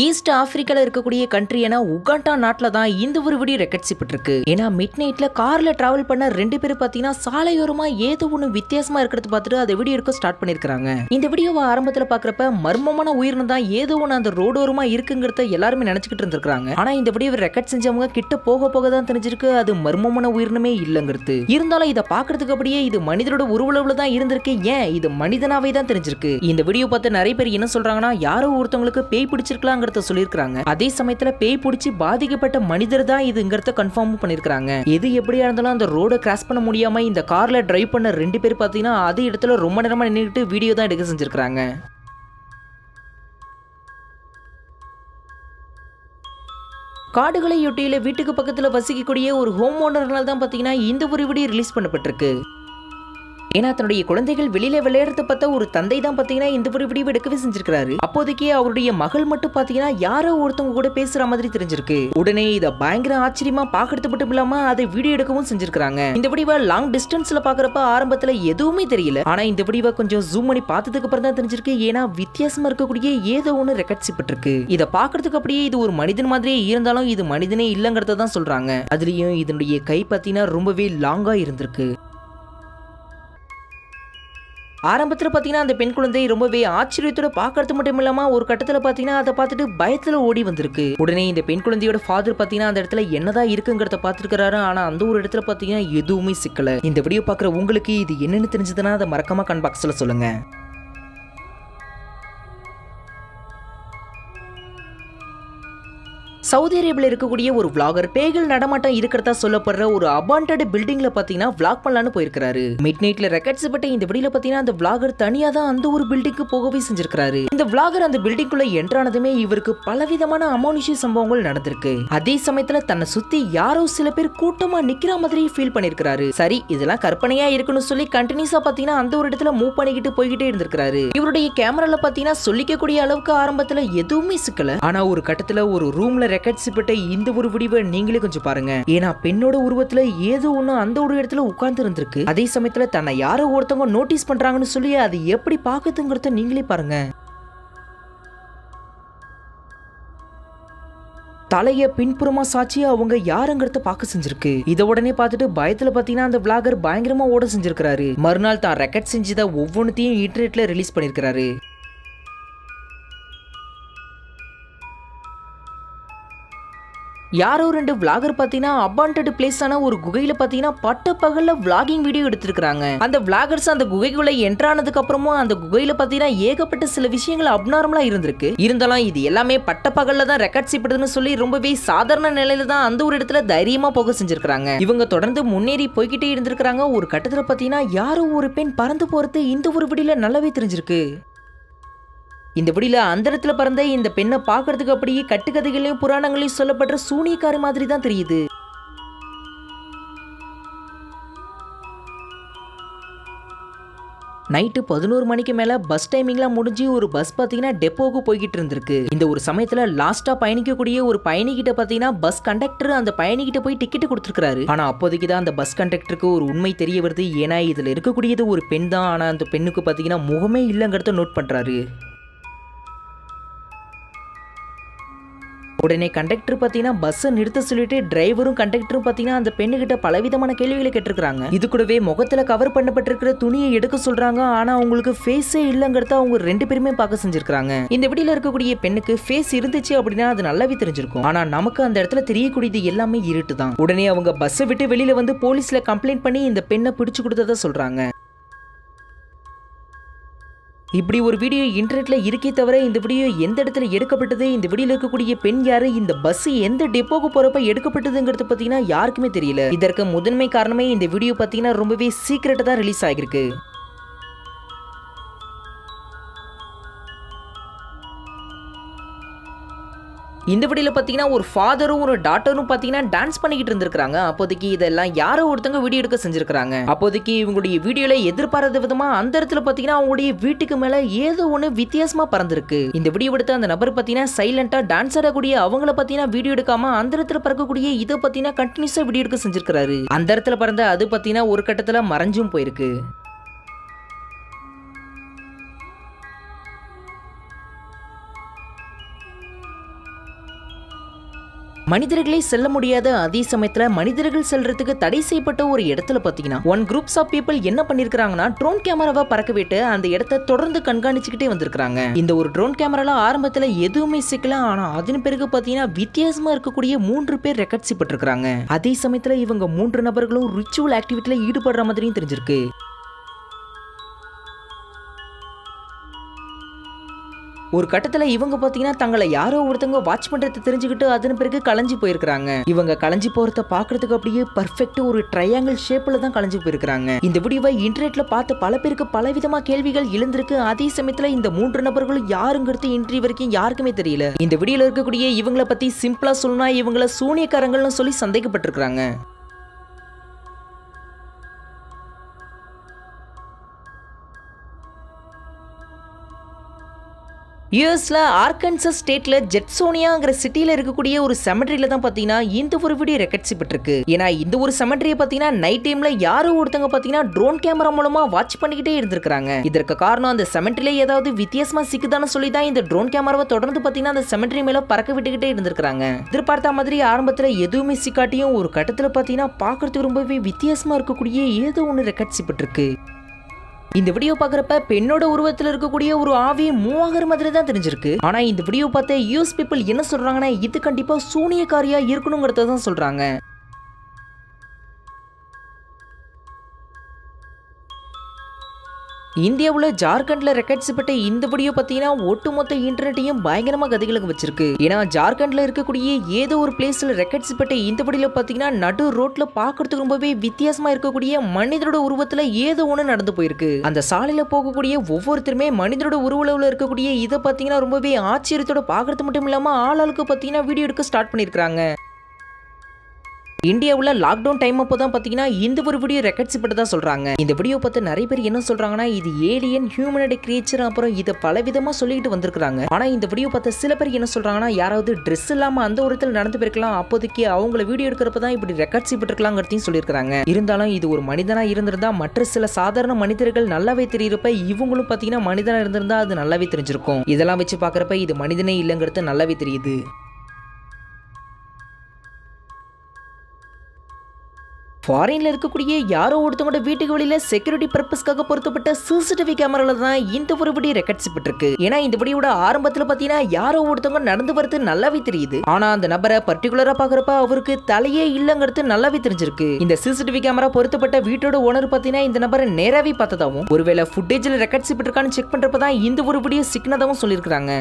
East ஆப்பிரிக்கால இருக்கக்கூடிய கண்ட்ரியான Uganda நாட்டில் தான் இந்த ஒரு வீடியோ ரெக்கார்ட் செய்யப்பட்டிருக்கு. ஏன்னா மிட் நைட்ல கார்ல டிராவல் பண்ண ரெண்டு பேரும் பாத்தீங்கன்னா சாலையோரமா ஏதோ ஒண்ணு வித்தியாசமா இருக்கிறது பார்த்துட்டு அதை வீடியோ எடுக்க ஸ்டார்ட் பண்ணிருக்காங்க. இந்த வீடியோவை ஆரம்பத்துல பாக்குறப்ப மர்மமான உயிரினம் தான் ஏதோ ஒண்ணு அந்த ரோடோரமா இருக்குங்கிறத எல்லாருமே நினைச்சுக்கிட்டு இருந்திருக்காங்க. ஆனா இந்த வீடியோவை ரெக்கார்ட் செஞ்சவங்க கிட்ட போக போக தான் தெரிஞ்சிருக்கு அது மர்மமான உயிரினமே இல்லங்கிறது. இருந்தாலும் இதை பாக்குறதுக்கு அப்படியே இது மனிதனோட உருவளவுல தான் இருந்திருக்கு. ஏன் இது மனிதனாவே தான் தெரிஞ்சிருக்கு. இந்த வீடியோ பார்த்து நிறைய பேர் என்ன சொல்றாங்கன்னா யாரோ ஒருத்தவங்களுக்கு பேய் பிடிச்சிருக்கலாம் சொல்லிருக்காங்க. அதே சமயத்துல பேய் பிடிச்சி பாதிக்கப்பட்ட மனிதர் தான் இதுங்கிறத கன்ஃபார்ம் பண்ணிருக்காங்க. எது எப்படியா இருந்தாலும் அந்த ரோட கிராஸ் பண்ண முடியாம இந்த கார்ல டிரைவ் பண்ண ரெண்டு பேர் பாத்தீங்கன்னா அதே இடத்துல ரொம்ப நேரமா நின்னுட்டு வீடியோ தான் எடுக்க செஞ்சிருக்காங்க. காடுகளையொட்டியில வீட்டுக்கு பக்கத்துல வசிக்கக்கூடிய ஒரு ஹோம் ஓனர்னால தான் பாத்தீங்கன்னா இந்த ஒரு வீடியோ ரிலீஸ் பண்ணப்பட்டிருக்கு. ஏன்னா தன்னுடைய குழந்தைகள் வெளியில விளையாடுறத பார்த்தா ஒரு தந்தை தான் பாத்தீங்கன்னா இந்த ஒரு வீடியோ எடுக்கவே செஞ்சிருக்காரு. அப்போதைக்கு அவருடைய மகள் மட்டும் பாத்தீங்கன்னா யாரோ ஒருத்தவங்க கூட பேசுற மாதிரி தெரிஞ்சிருக்கு. உடனே இத பயங்கர ஆச்சரியமா பாக்குறது மட்டும் இல்லாம அதை வீடியோ எடுக்கவும் செஞ்சிருக்காங்க. இந்த வீடியோவை லாங் டிஸ்டன்ஸ்ல பாக்குறப்ப ஆரம்பத்துல எதுவுமே தெரியல. ஆனா இந்த வீடியோவை கொஞ்சம் ஜூம் பண்ணி பார்த்ததுக்கு அப்புறம் தான் தெரிஞ்சிருக்கு. ஏன்னா வித்தியாசமா இருக்கக்கூடிய ஏதோ ஒண்ணு ரெக்கார்ட் செய்யப்பட்டிருக்கு. இதை பாக்குறதுக்கு அப்படியே இது ஒரு மனிதன் மாதிரியே இருந்தாலும் இது மனிதனே இல்லங்கிறத தான் சொல்றாங்க. அதுலயும் இதனுடைய கை பாத்தீங்கன்னா ரொம்பவே லாங்கா இருந்திருக்கு. ஆரம்பத்தில் பார்த்தீங்கன்னா அந்த பெண் குழந்தை ரொம்பவே ஆச்சரியத்தோட பார்க்கறது மட்டும் இல்லாம ஒரு கட்டத்தில் பார்த்தீங்கன்னா அதை பார்த்துட்டு பயத்துல ஓடி வந்திருக்கு. உடனே இந்த பெண் குழந்தையோட ஃபாதர் பார்த்தீங்கன்னா அந்த இடத்துல என்னதான் இருக்குங்கிறத பார்த்துருக்காரு. ஆனா அந்த ஒரு இடத்துல பார்த்தீங்கன்னா எதுவுமே சிக்கல. இந்த வீடியோ பார்க்குற உங்களுக்கு இது என்னன்னு தெரிஞ்சதுன்னா அதை மறக்காம கமெண்ட் பாக்ஸ்ல சொல்லுங்க. சவுதி அரேபியாவில் இருக்கக்கூடிய ஒரு vlogger பேய்கள் நடமாட்டம் இருக்கிறதா சொல்லப்படுற ஒரு அபாண்டட் பில்டிங்ல பாத்தீங்கன்னா vlog பண்ணலான்னு போயிருக்காரு. மிட் நைட்ல ரெக்கார்ட் செய்யப்பட்ட இந்த வீடியோல பாத்தீங்கன்னா அந்த vlogger தனியா தான் அந்த ஒரு பில்டிங்க்கு போகவே செஞ்சிருக்காரு. இந்த vlogger அந்த பில்டிங்குள்ள என்ட்ரானதுமே இவருக்கு பலவிதமான அமானுஷ்ய சம்பவங்கள் நடந்திருக்கு. அதே சமயத்துல தன்னை சுத்தி யாரோ சில பேர் கூட்டமா நிக்கிற மாதிரி ஃபீல் பண்ணிருக்காரு. சரி இதெல்லாம் கற்பனையா இருக்குன்னு சொல்லி கண்டினியூஸா பாத்தீங்கன்னா அந்த ஒரு இடத்துல மூவ் பண்ணிக்கிட்டு போய்கிட்டே இருந்திருக்காரு. இவருடைய கேமரால பாத்தீங்கன்னா சொல்லிக்கக்கூடிய அளவுக்கு ஆரம்பத்துல எதுவுமே சிக்கல. ஆனா ஒரு கட்டத்துல ஒரு ரூம்ல ரெக்கார்ட்ஸ்பட்ட இந்த ஒரு வீடியோவை நீங்களே கொஞ்சம் பாருங்க. ஏன்னா பெண்ணோட உருவத்துல ஏதோ ஒண்ணு அந்த ஒரு இடத்துல உட்கார்ந்து இருந்திருக்கு. அதே சமயத்துல தன்னை யாரோ ஒருத்தவங்க நோட்டீஸ் பண்றாங்கன்னு சொல்லி அது எப்படி பாக்குதுங்கிறத நீங்களே பாருங்க. தலைய பின்புறமா சாட்சி அவங்க யாருங்கிறத பார்க்க செஞ்சிருக்கு. இத உடனே பார்த்துட்டு பயத்துல பாத்தீங்கன்னா அந்த vlogger பயங்கரமா ஓட செஞ்சிருக்காரு. மறுநாள் தான் ரெக்கார்ட் செஞ்சத ஒவ்வொன்னுத்தையும் இன்டர்நெட்ல ரிலீஸ் பண்ணிருக்காரு. யாரோ ரெண்டு vlogger பாத்தீங்கன்னா அபாண்டட் பிளேஸான ஒரு குகையில பாத்தீங்கன்னா பட்ட பகல்ல vlogging வீடியோ எடுத்திருக்காங்க. அந்த vloggers அந்த குகைக்குள்ள என்டர் ஆனதுக்கு அப்புறமும் அந்த குகையில பாத்தீங்கன்னா ஏகப்பட்ட சில விஷயங்கள் அப்நார்மலா இருந்திருக்கு. இருந்தாலும் இது எல்லாமே பட்ட பகல்ல தான் ரெக்கார்ட் செய்யப்படுதுன்னு சொல்லி ரொம்பவே சாதாரண நிலையில தான் அந்த ஒரு இடத்துல தைரியமா போக செஞ்சிருக்காங்க. இவங்க தொடர்ந்து முன்னேறி போய்கிட்டே இருந்திருக்காங்க. ஒரு கட்டத்துல பாத்தீங்கன்னா யாரோ ஒரு பெண் பறந்து போறது இந்த ஒரு வீடியோல நல்லாவே தெரிஞ்சிருக்கு. இந்த வீடியோல அந்த இடத்துல பறந்த இந்த பெண்ணை பார்க்கறதுக்கு அப்படியே கட்டுக்கதைகளையும் புராணங்களையும் சொல்லப்படுற சூனியக்காரி மாதிரி தான் தெரியுது. நைட்டு 11 மணிக்கு மேல பஸ் டைமிங்லாம் முடிஞ்சு ஒரு பஸ் பாத்தீங்கன்னா டெப்போக்கு போய்கிட்டு இருந்திருக்கு. இந்த ஒரு சமயத்துல லாஸ்டா பயணிக்கக்கூடிய ஒரு பயணிகிட்ட பாத்தீங்கன்னா பஸ் கண்டக்டர் அந்த பயணிகிட்ட போய் டிக்கெட் கொடுத்துருக்காரு. ஆனா அப்போதைக்கு தான் அந்த பஸ் கண்டக்டருக்கு ஒரு உண்மை தெரிய வருது. ஏன்னா இதுல இருக்கக்கூடியது ஒரு பெண் தான். ஆனா அந்த பெண்ணுக்கு பாத்தீங்கன்னா முகமே இல்லங்கிறத நோட் பண்றாரு. உடனே கண்டக்டர் பாத்தீங்கன்னா பஸ்ஸை நிறுத்த சொல்லிட்டு டிரைவரும் கண்டக்டரும் பாத்தீங்கன்னா அந்த பெண்ணுகிட்ட பலவிதமான கேள்விகளை கேட்டிருக்காங்க. இது கூடவே முகத்துல கவர் பண்ணப்பட்டிருக்கிற துணியை எடுக்க சொல்றாங்க. ஆனா அவங்களுக்கு ஃபேஸே இல்லங்கிறத அவங்க ரெண்டு பேருமே பார்க்க செஞ்சிருக்காங்க. இந்த வீடியோல இருக்கக்கூடிய பெண்ணுக்கு ஃபேஸ் இருந்துச்சு அப்படின்னா அது நல்லாவே தெரிஞ்சிருக்கும். ஆனா நமக்கு அந்த இடத்துல தெரியக்கூடியது எல்லாமே இருட்டு தான். உடனே அவங்க பஸ்ஸை விட்டு வெளியில வந்து போலீஸ்ல கம்ப்ளைண்ட் பண்ணி இந்த பெண்ணை பிடிச்சு கொடுத்ததா சொல்றாங்க. இப்படி ஒரு வீடியோ இன்டர்நெட்ல இருக்கே தவிர இந்த வீடியோ எந்த இடத்துல எடுக்கப்பட்டது, இந்த வீடியோல இருக்கக்கூடிய பெண் யாரு, இந்த பஸ் எந்த டெப்போக்கு போறப்ப எடுக்கப்பட்டதுங்கிறது பாத்தீங்கன்னா யாருக்குமே தெரியல. இதற்கு முதன்மை காரணமே இந்த வீடியோ பாத்தீங்கன்னா ரொம்பவே சீக்கிரட்டா தான் ரிலீஸ் ஆகிருக்கு. இந்த வீடியோல பாத்தீங்கன்னா ஒரு ஃபாதரும் ஒரு டாட்டரும் பாத்தீங்கன்னா டான்ஸ் பண்ணிக்கிட்டு இருந்திருக்காங்க. அப்போதைக்கு இதெல்லாம் யாரோ ஒருத்தங்க வீடியோ எடுக்க செஞ்சிருக்காங்க. அப்போதைக்கு இவங்களுடைய வீடியோல எதிர்பாராத விதமா அந்த இடத்துல பாத்தீங்கன்னா அவங்களுடைய வீட்டுக்கு மேல ஏதோ ஒண்ணு வித்தியாசமா பறந்திருக்கு. இந்த வீடியோ எடுத்த அந்த நபர் பாத்தீங்கன்னா சைலண்டா டான்ஸ் ஆடக்கூடிய அவங்கள பாத்தீங்கன்னா வீடியோ எடுக்காம அந்த இடத்துல பறக்கக்கூடிய இதை பாத்தீங்கன்னா கண்டினியூஸா வீடியோ எடுக்க செஞ்சிருக்காரு. அந்த இடத்துல பறந்த அது பாத்தீங்கன்னா ஒரு கட்டத்துல மறைஞ்சும் போயிருக்கு. மனிதர்களே செல்ல முடியாத அதே சமயத்துல மனிதர்கள் செல்றதுக்கு தடை செய்யப்பட்ட ஒரு இடத்துல பாத்தீங்கன்னா ஒன் குரூப்ஸ் ஆஃப் பீப்புள் என்ன பண்ணிருக்காங்கன்னா ட்ரோன் கேமராவை பறக்க விட்டு அந்த இடத்தை தொடர்ந்து கண்காணிச்சுக்கிட்டே வந்திருக்காங்க. இந்த ஒரு ட்ரோன் கேமரால ஆரம்பத்துல எதுவுமே சிக்கல, ஆனா அதன் பிறகு பாத்தீங்கன்னா வித்தியாசமா இருக்கக்கூடிய 3 பேர் ரெக்கார்ட் செய்யப்பட்டிருக்காங்க. அதே சமயத்துல இவங்க 3 நபர்களும் ரிச்சுவல் ஆக்டிவிட்டில ஈடுபடுற மாதிரியும் தெரிஞ்சிருக்கு. ஒரு கட்டத்துல இவங்க பாத்தீங்கன்னா தங்களை யாரோ ஒருத்தவங்க வாட்ச் பண்றதை தெரிஞ்சுக்கிட்டு அதன் பிறகு கலைஞ்சு போயிருக்காங்க. இவங்க கலைஞ்சு போறத பாக்குறதுக்கு அப்படியே பர்ஃபெக்ட் ஒரு ட்ரையாங்கிள் ஷேப்ல தான் கலைஞ்சு போயிருக்காங்க. இந்த வீடியோவை இன்டர்நெட்ல பார்த்து பல பேருக்கு பலவிதமா கேள்விகள் எழுந்திருக்கு. அதே சமயத்துல இந்த 3 நபர்களும் யாருங்கிறது இன்றைய வரைக்கும் யாருக்குமே தெரியல. இந்த வீடியோல இருக்கக்கூடிய இவங்களை பத்தி சிம்பிளா சொல்லணும்னா இவங்கள சூனியக்காரங்கள்னு சொல்லி சந்தேகப்பட்டிருக்காங்க. யூஎஸ்ல ஆர்கன்சஸ் ஸ்டேட்ல ஜெட்சோனியாங்கிற சிட்டில இருக்கக்கூடிய ஒரு செமெட்ரியில தான் பாத்தீங்கன்னா இந்த ஒரு வீடியோ ரெக்கார்ட் செய்யப்பட்டிருக்கு. ஏன்னா இந்த ஒரு செமெட்ரியை பாத்தீங்கன்னா நைட் டைம்ல யாரோ ஒருத்தங்க பாத்தீங்கன்னா ட்ரோன் கேமரா மூலமா வாட்ச் பண்ணிக்கிட்டே இருந்திருக்காங்க. இதற்கு காரணம் அந்த செமெட்ரியில ஏதாவது வித்தியாசமா சிக்குதான்னு சொல்லி தான் இந்த ட்ரோன் கேமராவை தொடர்ந்து பாத்தீங்கன்னா அந்த செமெட்ரி மேல பறக்க விட்டுக்கிட்டே இருந்திருக்காங்க. எதிர்பார்த்த மாதிரி ஆரம்பத்துல எதுவுமே சிக்காட்டியும் ஒரு கட்டத்துல பாத்தீங்கன்னா பாக்குறதுக்கு ரொம்பவே வித்தியாசமா இருக்கக்கூடிய ஏதோ ஒன்று ரெக்கார்ட் செய்யப்பட்டிருக்கு. இந்த வீடியோ பாக்குறப்ப பெண்ணோட உருவத்தில் இருக்கக்கூடிய ஒரு ஆவி மூவ் ஆகிற மாதிரி தான் தெரிஞ்சிருக்கு. ஆனா இந்த வீடியோ பார்த்த யூஎஸ் பீப்புள் என்ன சொல்றாங்கன்னா இது கண்டிப்பா சூனியக்காரியா இருக்கணுங்கிறத தான் சொல்றாங்க. இந்தியாவுல ஜார்க்கண்ட்ல ரெக்கார்ட் செய்யப்பட்ட இந்த வீடியோ பார்த்தீங்கன்னா ஒட்டுமொத்த இன்டர்நெட்டையும் பயங்கரமா கதைகளுக்கு வச்சிருக்கு. ஏன்னா ஜார்க்கண்ட்ல இருக்கக்கூடிய ஏதோ ஒரு பிளேஸ்ல ரெக்கார்ட் செய்யப்பட்ட இந்த வீடியோ பார்த்தீங்கன்னா நடு ரோட்ல பாக்குறதுக்கு ரொம்பவே வித்தியாசமா இருக்கக்கூடிய மனிதரோட உருவத்துல ஏதோ ஒண்ணு நடந்து போயிருக்கு. அந்த சாலையில போகக்கூடிய ஒவ்வொருத்தருமே மனிதரோட உருவளவுல இருக்கக்கூடிய இதை பார்த்தீங்கன்னா ரொம்பவே ஆச்சரியத்தோட பாக்குறது மட்டும் இல்லாம ஆளாளுக்கு பார்த்தீங்கன்னா வீடியோ எடுக்க ஸ்டார்ட் பண்ணிருக்காங்க. இந்தியாவில் லாக்டவுன் டைம் அப்போ தான் பார்த்தீங்கன்னா இந்த ஒரு வீடியோ ரெக்கார்ட் செய்யப்பட்டதா சொல்றாங்க. இந்த வீடியோ பார்த்து நிறைய பேர் என்ன சொல்றாங்கன்னா இது ஏலியன் ஹியூமனோட கிரியேச்சர், அப்புறம் இதை பல விதமா சொல்லிட்டு வந்திருக்காங்க. ஆனா இந்த வீடியோ பார்த்த சில பேர் என்ன சொல்றாங்கன்னா யாராவது ட்ரெஸ் இல்லாம அந்த ஒரு இடத்துல நடந்து போயிருக்கலாம், அப்போதைக்கு அவங்கள வீடியோ எடுக்கிறப்ப தான் இப்படி ரெக்கார்ட் செய்யப்பட்டிருக்கலாங்கிறதையும் சொல்லியிருக்காங்க. இருந்தாலும் இது ஒரு மனிதனா இருந்திருந்தா மற்ற சில சாதாரண மனிதர்கள் நல்லாவே தெரியிறப்ப இவங்களும் பார்த்தீங்கன்னா மனிதனா இருந்திருந்தா அது நல்லாவே தெரிஞ்சிருக்கும். இதெல்லாம் வச்சு பாக்குறப்ப இது மனிதனே இல்லைங்கிறது நல்லாவே தெரியுது. ஃபாரின்ல இருக்கக்கூடிய யாரோ ஒருத்தவங்களோட வீட்டுக்கு வெளியில செக்யூரிட்டி பர்பஸ்க்காக பொருத்தப்பட்ட சிசிடிவி கேமரால தான் இந்த ஒரு வீடியோ ரெக்கார்ட் செய்யப்பட்டிருக்கு. ஏன்னா இந்த வீடியோட ஆரம்பத்துல பாத்தீங்கன்னா யாரோ ஒருத்தவங்க நடந்து வரது நல்லாவே தெரியுது. ஆனா அந்த நபரை பர்டிகுலரா பாக்குறப்ப அவருக்கு தலையே இல்லங்கிறது நல்லாவே தெரிஞ்சிருக்கு. இந்த சிசிடிவி கேமரா பொருத்தப்பட்ட வீட்டோட ஓனர் பாத்தீங்கன்னா இந்த நபரை நேராவே பார்த்ததாவும் ஒருவேளை ஃபுட்டேஜ்ல ரெக்கார்ட் செய்யப்பட்டிருக்கான்னு செக் பண்றப்பதான் இந்த ஒரு வீடியோ சிக்னதாவும் சொல்லியிருக்காங்க.